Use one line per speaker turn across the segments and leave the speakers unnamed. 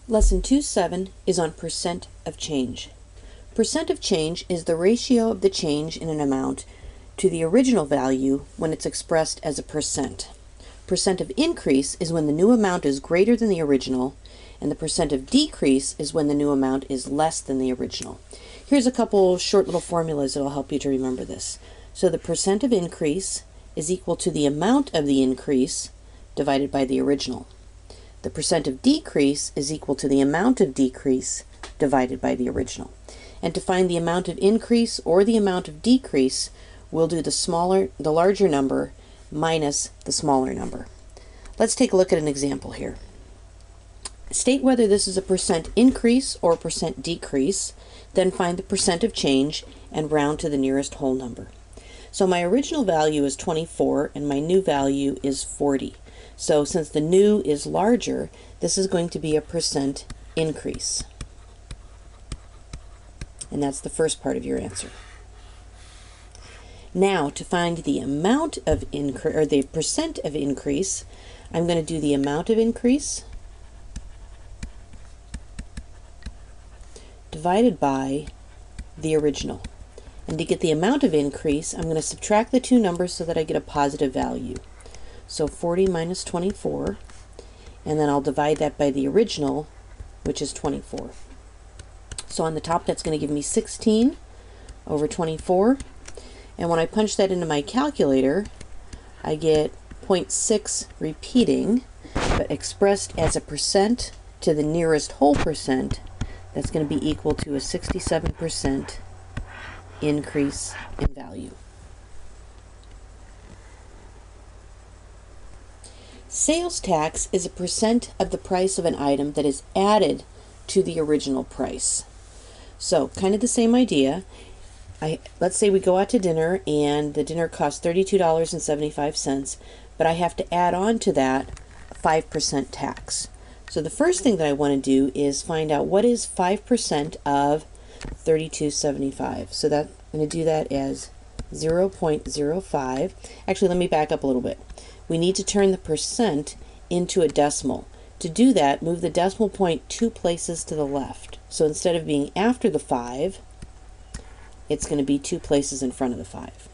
Lesson 2.7 is on percent of change. Percent of change is the ratio of the change in an amount to the original value when it's expressed as a percent. Percent of increase is when the new amount is greater than the original, and the percent of decrease is when the new amount is less than the original. Here's a couple short little formulas that will help you to remember this. So the percent of increase is equal to the amount of the increase divided by the original. The percent of decrease is equal to the amount of decrease divided by the original. And to find the amount of increase or the amount of decrease, we'll do the larger number minus the smaller number. Let's take a look at an example here. State whether this is a percent increase or a percent decrease, then find the percent of change and round to the nearest whole number. So my original value is 24 and my new value is 40. So since the new is larger, this is going to be a percent increase. And that's the first part of your answer. Now, to find the amount of increase, or the percent of increase, I'm going to do the amount of increase divided by the original. And to get the amount of increase, I'm going to subtract the two numbers so that I get a positive value. So 40 minus 24, and then I'll divide that by the original, which is 24. So on the top, that's going to give me 16 over 24. And when I punch that into my calculator, I get 0.6 repeating, but expressed as a percent to the nearest whole percent, that's going to be equal to a 67% increase in value. Sales tax is a percent of the price of an item that is added to the original price. So, kind of the same idea. Let's say we go out to dinner and the dinner costs $32.75, but I have to add on to that 5% tax. So the first thing that I want to do is find out what is 5% of $32.75. So that I'm going to do that as 0.05. Actually, let me back up a little bit. We need to turn the percent into a decimal. To do that, move the decimal point 2 places to the left. So instead of being after the 5, it's going to be 2 places in front of the 5.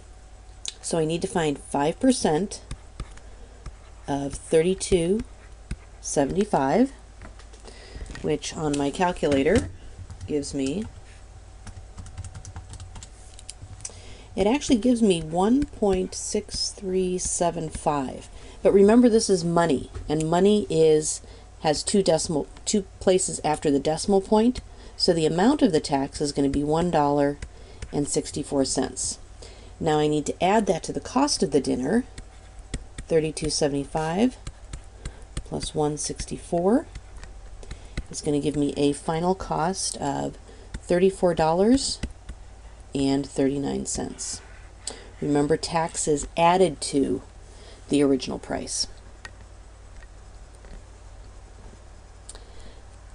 So I need to find 5% of 32.75, which on my calculator gives me, it actually gives me 1.6375. But remember, this is money, and money has two places after the decimal point, so the amount of the tax is going to be $1.64. Now I need to add that to the cost of the dinner, $32.75 plus 164 is going to give me a final cost of $34.39. Remember, tax is added to the original price.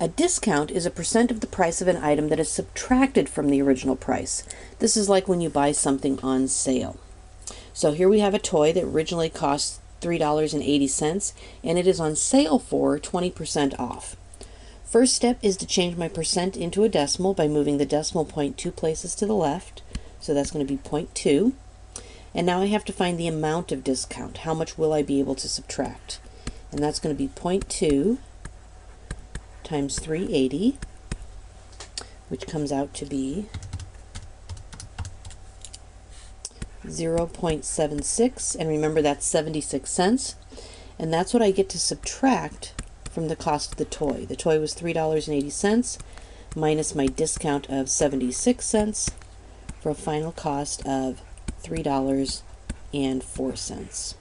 A discount is a percent of the price of an item that is subtracted from the original price. This is like when you buy something on sale. So here we have a toy that originally cost $3.80, and it is on sale for 20% off. First step is to change my percent into a decimal by moving the decimal point 2 places to the left. So that's going to be 0.2. And now I have to find the amount of discount. How much will I be able to subtract? And that's going to be 0.2 times 380, which comes out to be 0.76, and remember that's 76 cents, and that's what I get to subtract from the cost of the toy. The toy was $3.80 minus my discount of 76 cents for a final cost of $3.04.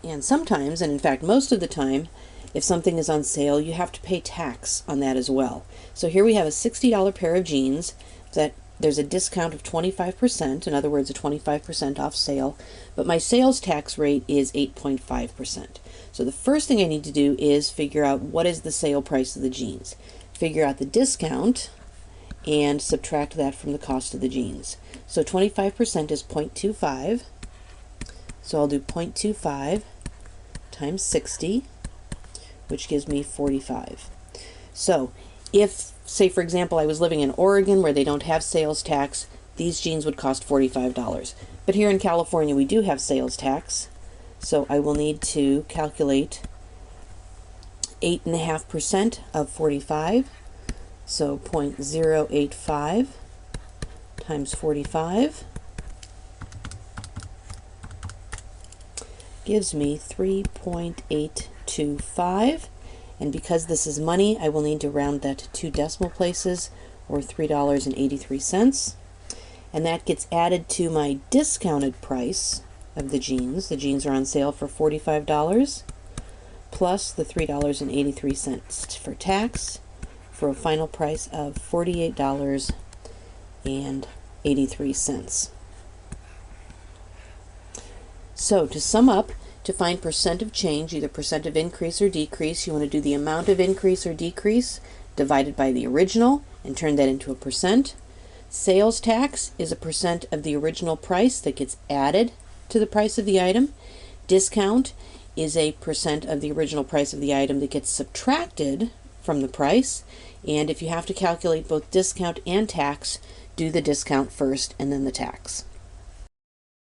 And sometimes, and in fact most of the time, if something is on sale, you have to pay tax on that as well. So here we have a $60 pair of jeans that there's a discount of 25%, in other words, a 25% off sale, but my sales tax rate is 8.5%. So the first thing I need to do is figure out what is the sale price of the jeans. Figure out the discount and subtract that from the cost of the jeans. So 25% is 0.25. So I'll do 0.25 times 60, which gives me 45. So if, say for example, I was living in Oregon where they don't have sales tax, these jeans would cost $45. But here in California we do have sales tax, so I will need to calculate 8.5% of 45, so 0.085 times 45 gives me 3.825, and because this is money, I will need to round that to 2 decimal places, or $3.83, and that gets added to my discounted price of the jeans. The jeans are on sale for $45, plus the $3.83 for tax, for a final price of $48.83. So to sum up, to find percent of change, either percent of increase or decrease, you want to do the amount of increase or decrease divided by the original and turn that into a percent. Sales tax is a percent of the original price that gets added to the price of the item. Discount is a percent of the original price of the item that gets subtracted from the price. And if you have to calculate both discount and tax, do the discount first and then the tax.